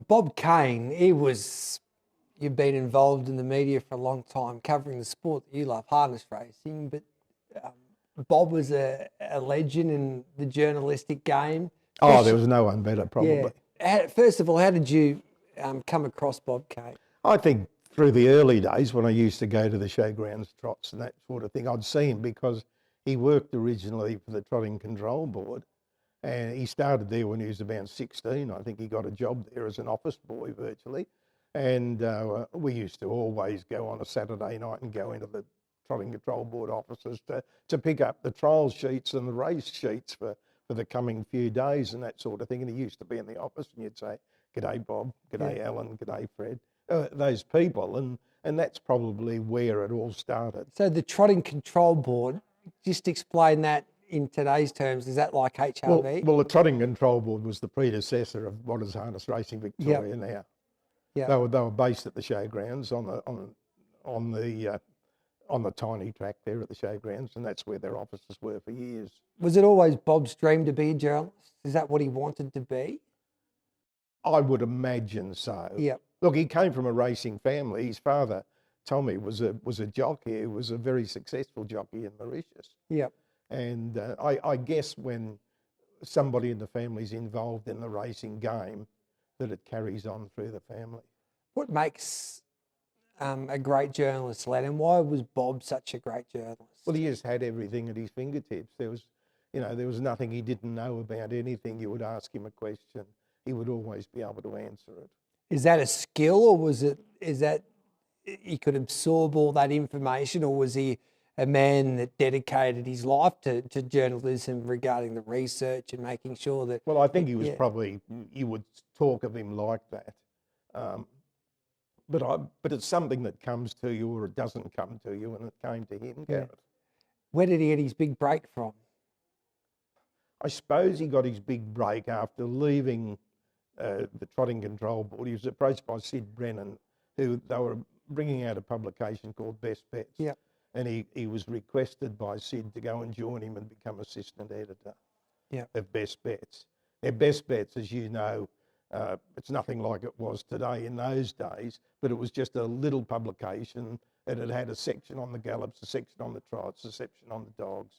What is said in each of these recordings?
Bob Cain, you've been involved in the media for a long time, covering the sport that you love, harness racing, but um, Bob was a legend in the journalistic game. Oh, there was no one better, Yeah. probably. First of all, how did you come across Bob Cain? I think through the early days when I used to go to the showgrounds trots and that sort of thing, I'd see him because he worked originally for the Trotting Control Board, and he started there when he was about 16. I think he got a job there as an office boy virtually. And we used to always go on a Saturday night and go into the Trotting Control Board offices to pick up the trial sheets and the race sheets for the coming few days and that sort of thing. And he used to be in the office and you'd say, "G'day, Bob. G'day, Yeah. Alan. G'day, Fred." Those people. And that's probably where it all started. So the Trotting Control Board, just explain that in today's terms. Is that like HRV? Well, the Trotting Control Board was the predecessor of what is Harness Racing Victoria now. Yeah. They were based at the showgrounds on the tiny track there at the showgrounds, and that's where their offices were for years. Was it always Bob's dream to be a journalist? Is that what he wanted to be? I would imagine so. Yeah. Look, he came from a racing family. His father, Tommy, was a jockey. He was a very successful jockey in Mauritius. Yeah. And I guess when somebody in the family's involved in the racing game, that it carries on through the family. What makes a great journalist, lad, and why was Bob such a great journalist? Well, he just had everything at his fingertips. There was nothing he didn't know about anything. You would ask him a question, he would always be able to answer it. Is that a skill, or is that he could absorb all that information, or was he a man that dedicated his life to journalism regarding the research and making sure that? Well, I think he was probably, you would talk of him like that. But it's something that comes to you or it doesn't come to you, and it came to him, Gareth. Where did he get his big break from? I suppose he got his big break after leaving the Trotting Control Board. He was approached by Sid Brennan, who they were bringing out a publication called Best Bets. Yeah. And he was requested by Sid to go and join him and become assistant editor of Best Bets. Now, Best Bets, as you know, it's nothing like it was today in those days, but it was just a little publication, and it had a section on the gallops, a section on the trots, a section on the dogs.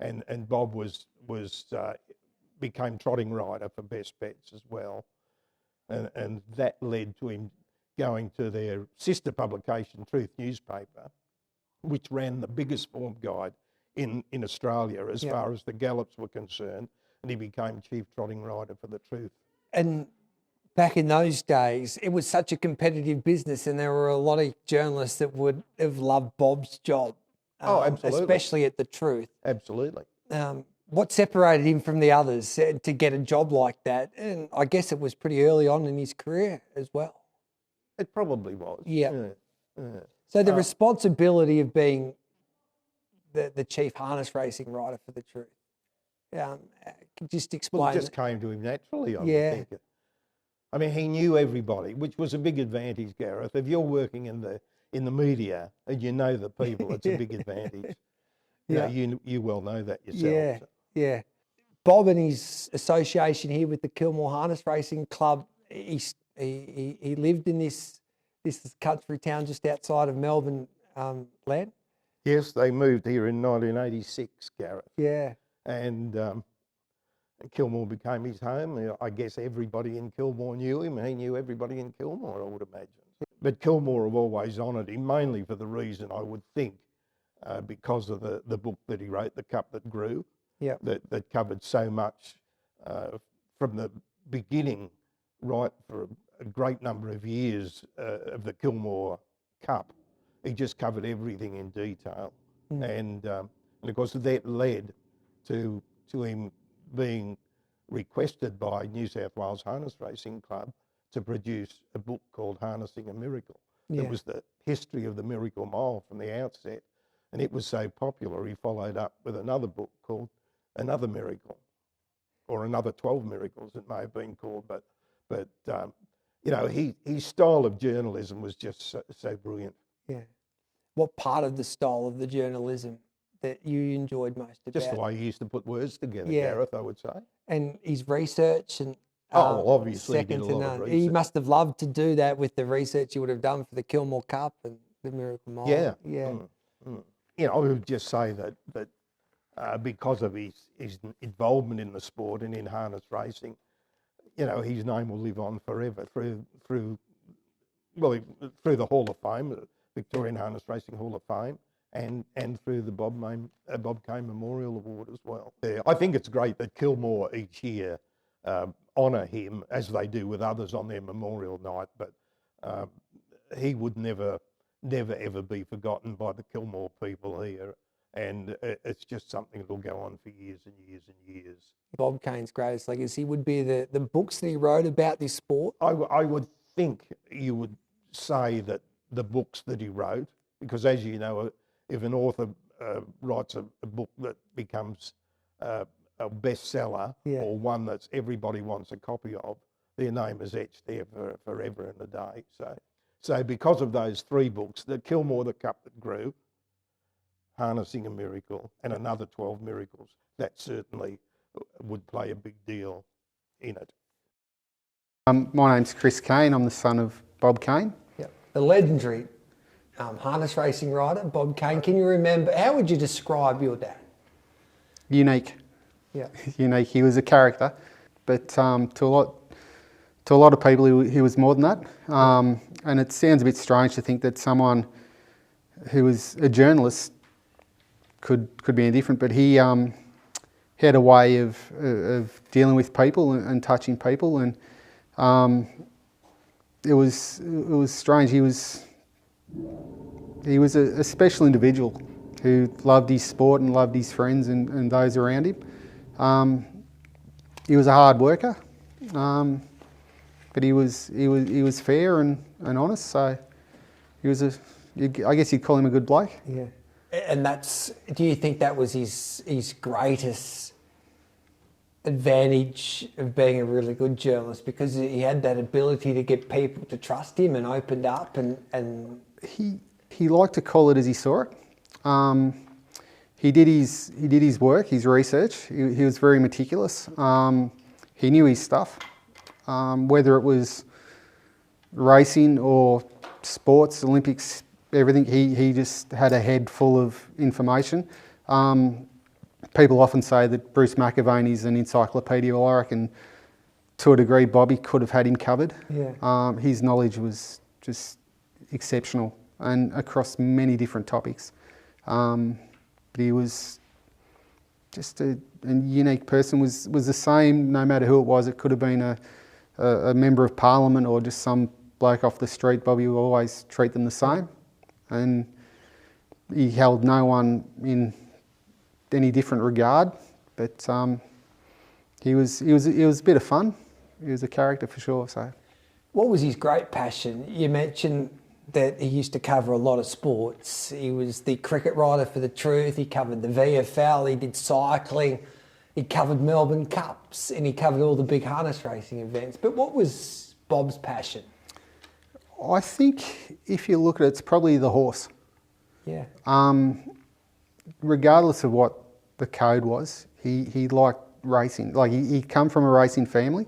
And Bob became trotting rider for Best Bets as well. And that led to him going to their sister publication, Truth Newspaper, which ran the biggest form guide in Australia as far as the gallops were concerned. And he became chief trotting rider for the Truth. And back in those days, it was such a competitive business, and there were a lot of journalists that would have loved Bob's job. Oh, absolutely. Especially at the Truth. Absolutely. What separated him from the others to get a job like that? And I guess it was pretty early on in his career as well. It probably was. Yeah. So the responsibility of being the chief harness racing rider for the Truth, just explain. Well, it just came to him naturally, I would think. I mean, he knew everybody, which was a big advantage, Gareth. If you're working in the media and you know the people, it's a big advantage. You well know that yourself. Yeah. Bob and his association here with the Kilmore Harness Racing Club, he lived in this country town just outside of Melbourne, lad? Yes, they moved here in 1986, Gareth. Yeah. And Kilmore became his home. I guess everybody in Kilmore knew him. He knew everybody in Kilmore, I would imagine. But Kilmore have always honoured him, mainly for the reason, I would think, because of the book that he wrote, The Cup That Grew, that covered so much from the beginning right for a great number of years of the Kilmore Cup. He just covered everything in detail. And of course that led to him being requested by New South Wales Harness Racing Club to produce a book called Harnessing a Miracle. It was the history of the Miracle Mile from the outset. And it was so popular, he followed up with another book called Another Miracle, or Another 12 Miracles, it may have been called. But his style of journalism was just so brilliant. Yeah. What part of the style of the journalism that you enjoyed most about? Just the way he used to put words together, Gareth, I would say. And his research and Oh, well, obviously he did second a to lot of none. He research. must have loved to do that with the research you would have done for the Kilmore Cup and the Miracle Mile. Yeah. Yeah. You know, I would just say that because of his involvement in the sport and in harness racing, you know, his name will live on forever through the Hall of Fame, the Victorian Harness Racing Hall of Fame, and through the Bob Cain Memorial Award as well. Yeah, I think it's great that Kilmore each year honour him as they do with others on their memorial night, but he would never ever be forgotten by the Kilmore people here, and it's just something that'll go on for years and years and years. Bob Cain's greatest legacy would be the books that he wrote about this sport. I would think you would say that the books that he wrote, because as you know, if an author writes a book that becomes a bestseller, Yeah. or one that everybody wants a copy of, their name is etched there forever and a day. So because of those three books, the Kilmore, the Cup That Grew, Harnessing a Miracle, and Another 12 Miracles, that certainly would play a big deal in it. My name's Chris Cain. I'm the son of Bob Cain. Yeah. The legendary harness racing rider, Bob Cain. Can you remember, how would you describe your dad? Unique. Yeah. Unique. He was a character, but to a lot of people, he was more than that. And it sounds a bit strange to think that someone who was a journalist could be any different, but he had a way of dealing with people and touching people, and it was strange. He was a special individual who loved his sport and loved his friends and those around him. He was a hard worker, but he was fair and honest. So he was I guess you'd call him a good bloke. Yeah. And do you think that was his greatest advantage of being a really good journalist, because he had that ability to get people to trust him and opened up and he liked to call it as he saw it. He did his work, his research. He was very meticulous. He knew his stuff, whether it was racing or sports, Olympics, everything. He just had a head full of information. People often say that Bruce McAvaney's an encyclopedia. Well, I reckon to a degree Bobby could have had him covered. Yeah. His knowledge was just exceptional and across many different topics. But he was just a unique person. Was the same no matter who it was. It could have been a member of parliament or just some bloke off the street. Bobby would always treat them the same, and he held no one in any different regard. But he was a bit of fun. He was a character for sure. So, what was his great passion? You mentioned that he used to cover a lot of sports. He was the cricket writer for The Truth. He covered the VFL. He did cycling. He covered Melbourne Cups, and he covered all the big harness racing events. But what was Bob's passion? I think if you look at it, it's probably the horse. Yeah. Regardless of what the code was, he liked racing. Like he come from a racing family.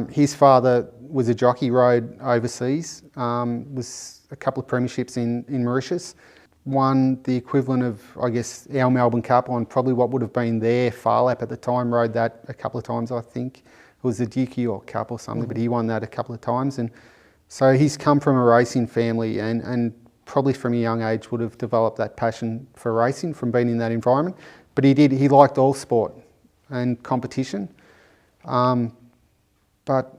His father was a jockey, rode overseas, was a couple of premierships in Mauritius, won the equivalent of, I guess, our Melbourne Cup on probably what would have been their Far Lap at the time, rode that a couple of times, I think. It was the Dookie or Cup or something, but he won that a couple of times. And so he's come from a racing family and probably from a young age would have developed that passion for racing from being in that environment. But he liked all sport and competition. But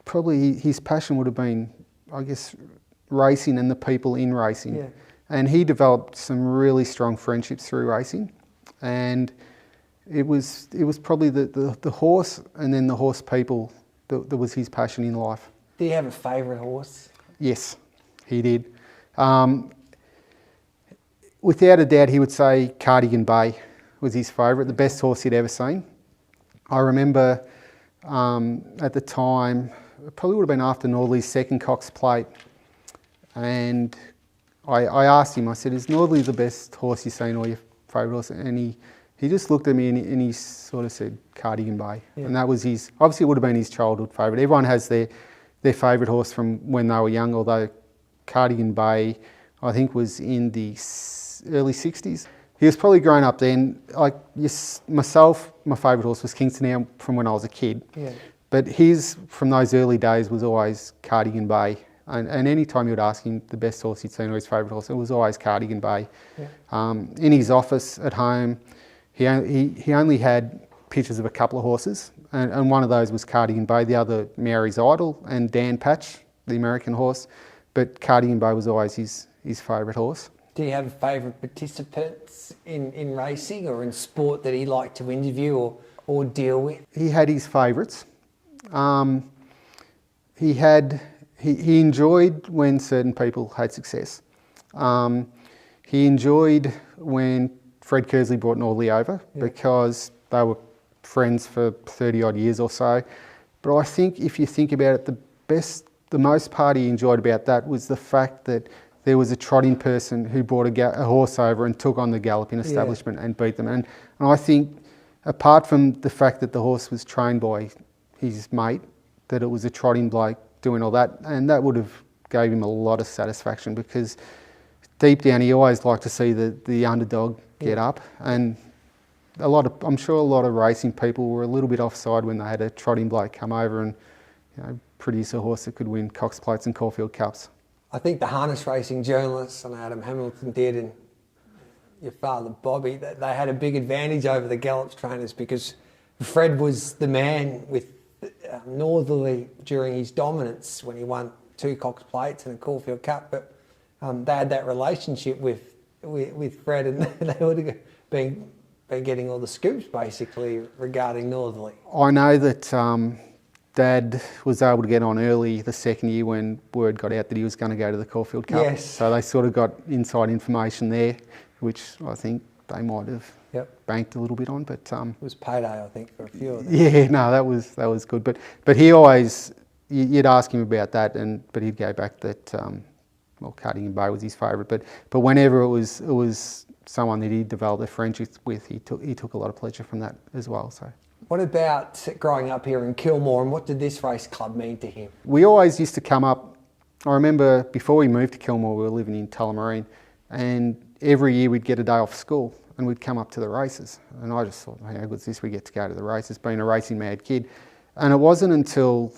probably his passion would have been, I guess, racing and the people in racing. Yeah. And he developed some really strong friendships through racing. And it was probably the horse and then the horse people that was his passion in life. Do you have a favourite horse? Yes, he did. Without a doubt, he would say Cardigan Bay was his favourite, the best horse he'd ever seen. I remember at the time, it probably would have been after Nordley's second Cox Plate, and I asked him, I said, is Nordley the best horse you've seen or your favourite horse? And he just looked at me and he sort of said Cardigan Bay. Yeah. And that was his, obviously it would have been his childhood favourite. Everyone has their favourite horse from when they were young, although Cardigan Bay, I think, was in the early 60s. He was probably growing up then. Like myself, my favourite horse was Kingston Hound from when I was a kid. Yeah. But his, from those early days, was always Cardigan Bay. And any time you would ask him the best horse he'd seen or his favourite horse, it was always Cardigan Bay. Yeah. In his office at home, he only had pictures of a couple of horses, and one of those was Cardigan Bay, the other Mary's Idol and Dan Patch, the American horse. But Cardigan Bay was always his favourite horse. Do you have favourite participants in racing or in sport that he liked to interview or deal with? He had his favourites. He enjoyed when certain people had success. He enjoyed when Fred Kersley brought Norley over because they were friends for 30 odd years or so. But I think if you think about it, the most part he enjoyed about that was the fact that there was a trotting person who brought a horse over and took on the galloping establishment and beat them. And I think, apart from the fact that the horse was trained by his mate, that it was a trotting bloke doing all that, and that would have gave him a lot of satisfaction, because deep down he always liked to see the underdog get up. And I'm sure a lot of racing people were a little bit offside when they had a trotting bloke come over and produce a horse that could win Cox Plates and Caulfield Cups. I think the harness racing journalists, and Adam Hamilton did, and your father Bobby, they had a big advantage over the gallops trainers, because Fred was the man with Northerly during his dominance when he won 2 Cox Plates and a Caulfield Cup. But they had that relationship with Fred, and they would have been getting all the scoops basically regarding Northerly. I know that Dad was able to get on early the second year when word got out that he was going to go to the Caulfield Cup. Yes. So they sort of got inside information there, which I think they might have banked a little bit on. But it was payday, I think, for a few of them. Yeah, no, that was good. But he always, you'd ask him about that, but he'd go back that Cardigan Bay was his favourite. But whenever it was someone that he developed a friendship with, he took a lot of pleasure from that as well. So. What about growing up here in Kilmore, and what did this race club mean to him? We always used to come up. I remember before we moved to Kilmore, we were living in Tullamarine, and every year we'd get a day off school and we'd come up to the races. And I just thought, how good is this? We get to go to the races, being a racing mad kid. And it wasn't until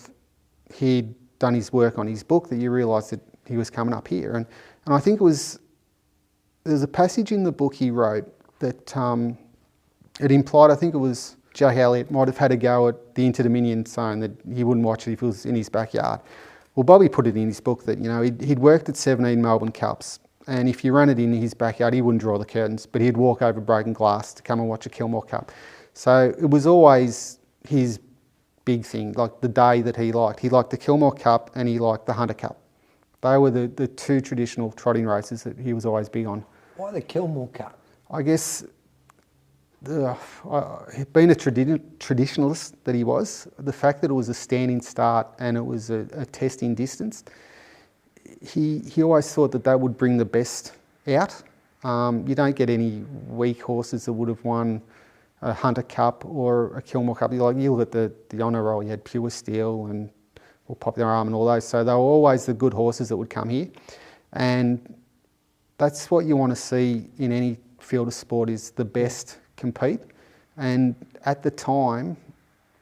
he'd done his work on his book that you realised that he was coming up here. And I think there's a passage in the book he wrote that it implied, I think it was Jay Elliott might have had a go at the Inter-Dominion, saying that he wouldn't watch it if it was in his backyard. Well, Bobby put it in his book that, he'd worked at 17 Melbourne Cups, and if you ran it in his backyard, he wouldn't draw the curtains, but he'd walk over broken glass to come and watch a Kilmore Cup. So it was always his big thing, like the day that he liked. He liked the Kilmore Cup and he liked the Hunter Cup. They were the 2 traditional trotting races that he was always big on. Why the Kilmore Cup? I guess, being a traditionalist that he was, the fact that it was a standing start and it was a testing distance, he always thought that would bring the best out. You don't get any weak horses that would have won a Hunter Cup or a Kilmore Cup. You look at the honour roll, you had Pure Steel and Popular Arm and all those, so they were always the good horses that would come here. And that's what you want to see in any field of sport, is the best compete. And at the time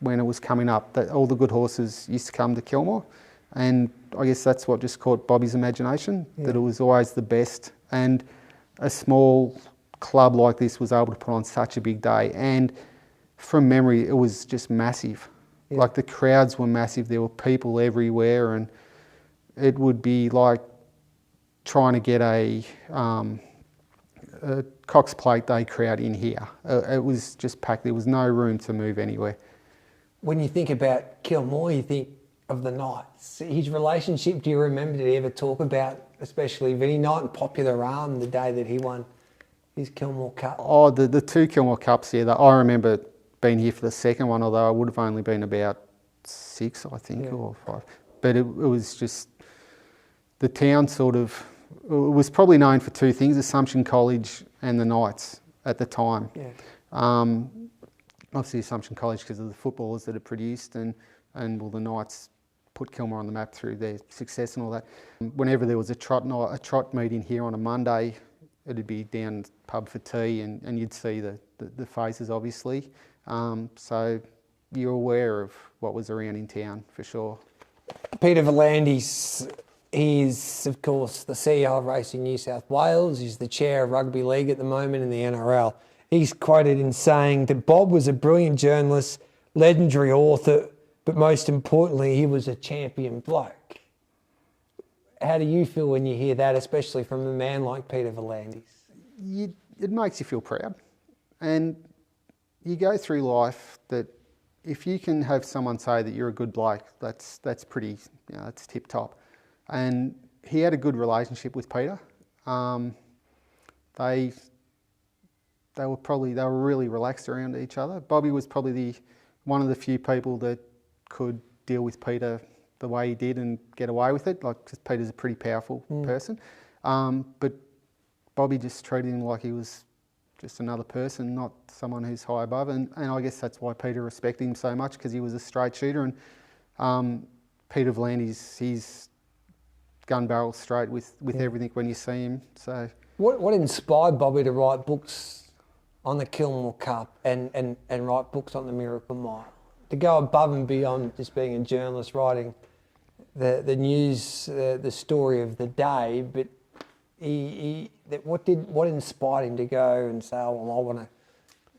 when it was coming up, that all the good horses used to come to Kilmore, and I guess that's what just caught Bobby's imagination, that it was always the best. And a small club like this was able to put on such a big day, and from memory it was just massive. Like the crowds were massive, there were people everywhere, and it would be like trying to get a Cox Plate Day crowd in here. It was just packed. There was no room to move anywhere. When you think about Kilmore, you think of the Knights. His relationship, do you remember, did he ever talk about, especially Vinnie Knight and Popular Arm, the day that he won his Kilmore Cup? Oh, the 2 Kilmore Cups, I remember being here for the second one, although I would have only been about 6, I think, or 5. But it was just, the town it was probably known for 2 things, Assumption College and the Knights at the time. Obviously Assumption College because of the footballers that it produced, and well, the Knights put Kilmore on the map through their success and all that. Whenever there was a trot meeting here on a Monday, it'd be down the pub for tea, and you'd see the faces, obviously. So you're aware of what was around in town for sure. Peter V'landys, he's of course the CEO of Racing New South Wales. He's the chair of rugby league at the moment in the NRL. He's quoted in saying that Bob was a brilliant journalist, legendary author, but most importantly, he was a champion bloke. How do you feel when you hear that, especially from a man like Peter V'landys? It makes you feel proud. And you go through life that if you can have someone say that you're a good bloke, that's pretty, that's tip top. And he had a good relationship with Peter. They were really relaxed around each other. Bobby was probably one of the few people that could deal with Peter the way he did and get away with it, like, because Peter's a pretty powerful person. But Bobby just treated him like he was just another person, not someone who's high above. And I guess that's why Peter respected him so much, because he was a straight shooter. And Peter V'landys, he's gun barrel straight with everything when you see him. So what inspired Bobby to write books on the Kilmore Cup and write books on the Miracle Mile? To go above and beyond just being a journalist writing the news, the story of the day, but what inspired him to go and say, oh, well, I want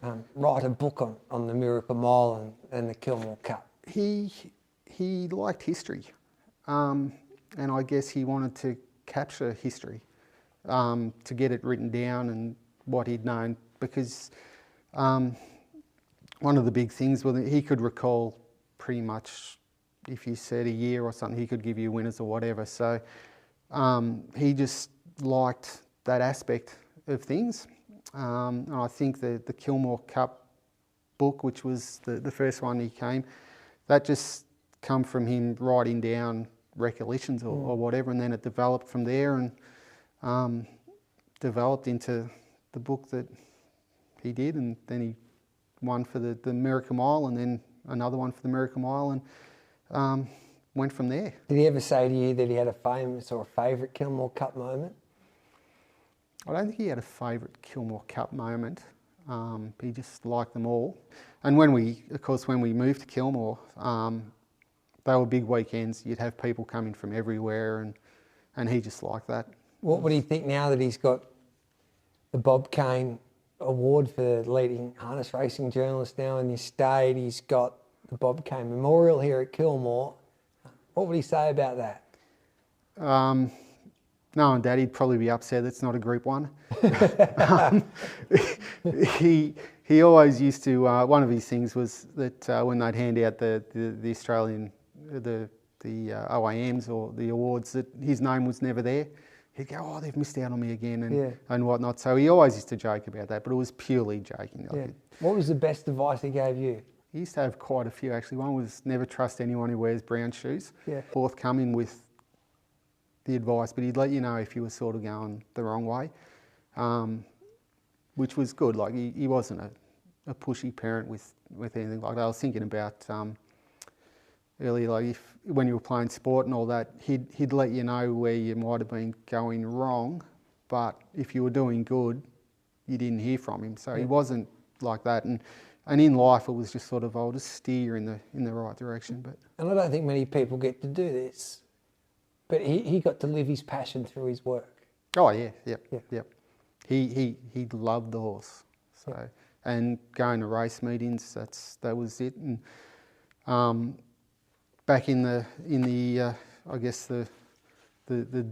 to write a book on the Miracle Mile and the Kilmore Cup? He liked history, and I guess he wanted to capture history, to get it written down and what he'd known, because one of the big things was he could recall pretty much, if you said a year or something, he could give you winners or whatever. So he just liked that aspect of things. And I think the Kilmore Cup book, which was the first one he came, that just come from him writing down recollections or whatever, and then it developed from there and developed into the book that he did, and then he won for the Miracle Mile, and then another one for the Miracle Mile, and went from there. Did he ever say to you that he had a famous or a favourite Kilmore Cup moment? I don't think he had a favourite Kilmore Cup moment. He just liked them all. And when we moved to Kilmore, they were big weekends. You'd have people coming from everywhere, and he just liked that. What would he think now that he's got the Bob Cain Award for leading harness racing journalist now in his state? He's got the Bob Cain Memorial here at Kilmore. What would he say about that? Knowing Dad, he'd probably be upset it's not a Group 1. He always used to, one of his things was that when they'd hand out the Australian, the OAMs or the awards, that his name was never there. He'd go, oh, they've missed out on me again and whatnot. So he always used to joke about that, but it was purely joking. Yeah. What was the best advice he gave you? He used to have quite a few, actually. One was never trust anyone who wears brown shoes. Yeah. Forthcoming with the advice, but he'd let you know if you were sort of going the wrong way, which was good. Like he wasn't a pushy parent with anything like that. I was thinking about earlier, like when you were playing sport and all that, he'd let you know where you might have been going wrong, but if you were doing good, you didn't hear from him. So he wasn't like that. And in life, it was just sort of, I'll just steer you in the right direction. But and I don't think many people get to do this, but he got to live his passion through his work. Oh yeah, yep. He loved the horse. So and going to race meetings, that was it. And back in the I guess the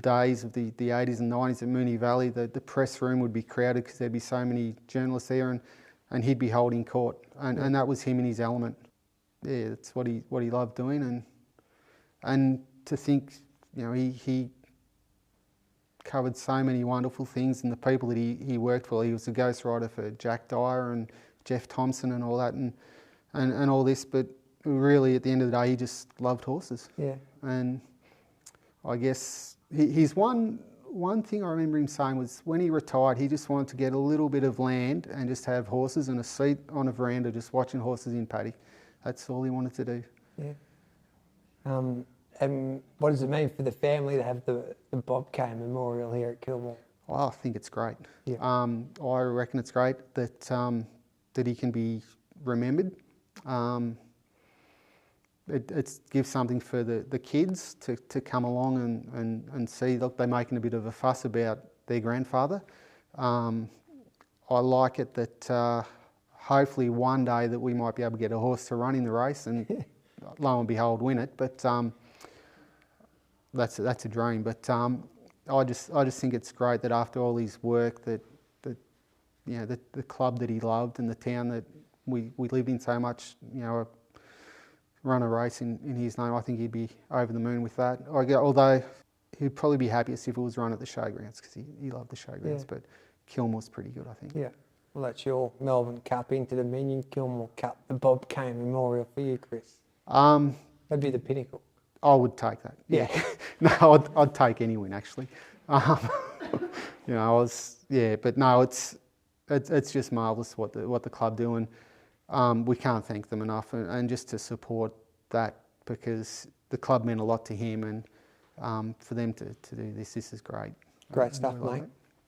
days of the 80s and 90s at Moonee Valley, the press room would be crowded because there'd be so many journalists there, and he'd be holding court, and that was him in his element. Yeah, that's what he loved doing, and to think, you know, he covered so many wonderful things, and the people that he worked for. He was a ghostwriter for Jack Dyer and Jeff Thompson and all that, and all this, but really at the end of the day, he just loved horses. Yeah. And I guess he's won one thing I remember him saying was when he retired, he just wanted to get a little bit of land and just have horses and a seat on a veranda just watching horses in paddock. That's all he wanted to do. Yeah. And what does it mean for the family to have the Bob Cain Memorial here at Kilmore? Well, I think it's great. Yeah. I reckon it's great that that he can be remembered. It gives something for the kids to come along and see. Look, they're making a bit of a fuss about their grandfather. I like it that hopefully one day that we might be able to get a horse to run in the race and lo and behold win it. But that's a dream. But I just think it's great that after all his work that you know the club that he loved and the town that we lived in so much, you know, run a race in his name. I think he'd be over the moon with that. Although he'd probably be happiest if it was run at the showgrounds because he loved the showgrounds. Yeah. But Kilmore's pretty good, I think. Yeah. Well, that's your Melbourne Cup Interdominion Kilmore Cup, the Bob Cain Memorial for you, Chris. That'd be the pinnacle. I would take that. Yeah. No, I'd take any win actually. You know, but no, it's just marvellous what the club do, and we can't thank them enough, and just to support that because the club meant a lot to him, and for them to do this is great. Great stuff, mate.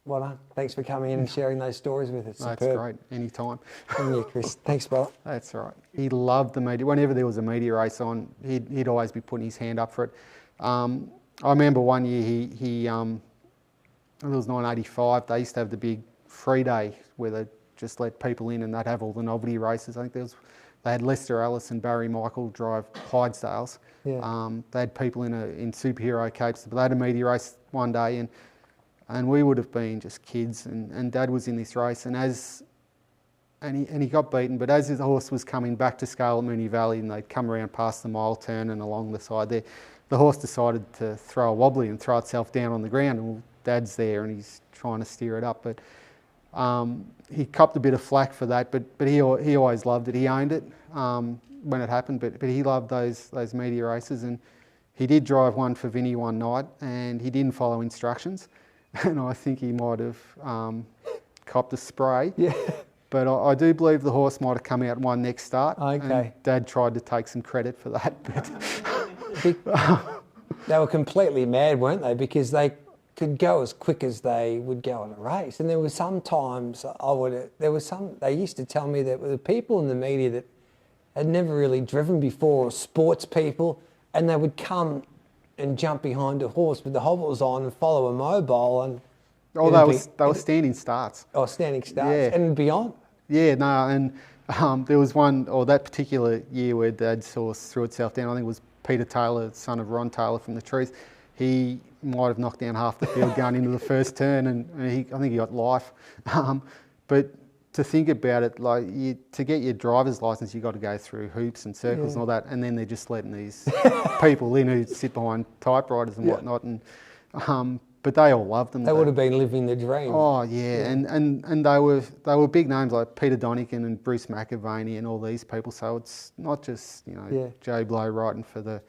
Well done. Thanks for coming in and sharing those stories with us. That's great. Anytime. And you, Chris. Thanks, brother. That's all right. He loved the media. Whenever there was a media race on, he'd always be putting his hand up for it. I remember one year he it was 1985. They used to have the big free day where they just let people in and they'd have all the novelty races. I think they had Lester Ellis and Barry Michael drive Clydesdales. Yeah. They had people in superhero capes, but they had a media race one day and we would have been just kids, and Dad was in this race, and he got beaten, but as his horse was coming back to scale at Moonee Valley and they'd come around past the mile turn and along the side there, the horse decided to throw a wobbly and throw itself down on the ground, and Dad's there and he's trying to steer it up, but he copped a bit of flack for that, but he always loved it. He owned it when it happened, but he loved those media races, and he did drive one for Vinny one night and he didn't follow instructions. And I think he might have copped a spray. Yeah. But I do believe the horse might have come out and won next start. Okay. And Dad tried to take some credit for that. But They were completely mad, weren't they? Because they could go as quick as they would go in a race. And there were sometimes they used to tell me that there were people in the media that had never really driven before, or sports people, and they would come and jump behind a horse with the hobbles on and follow a mobile and they were standing starts. Oh, standing starts, Yeah. and beyond. Yeah, no, and there was one, or that particular year where Dad's horse threw itself down. I think it was Peter Taylor, son of Ron Taylor from The Truth. He might have knocked down half the field going into the first turn, and I think he got life. But to think about it, like to get your driver's license, you got to go through hoops and circles and all that, and then they're just letting these people in who sit behind typewriters and whatnot, and but they all loved them. They would have been living the dream. Oh yeah, and they were big names like Peter Donican and Bruce McAvaney and all these people. So it's not just Joe Blow writing for the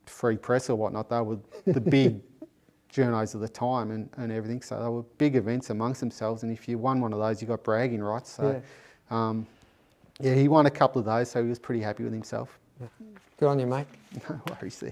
free press or whatnot. They were the big journos of the time and everything. So they were big events amongst themselves. And if you won one of those, you got bragging rights. So he won a couple of those, so he was pretty happy with himself. Good on you, mate. No worries there.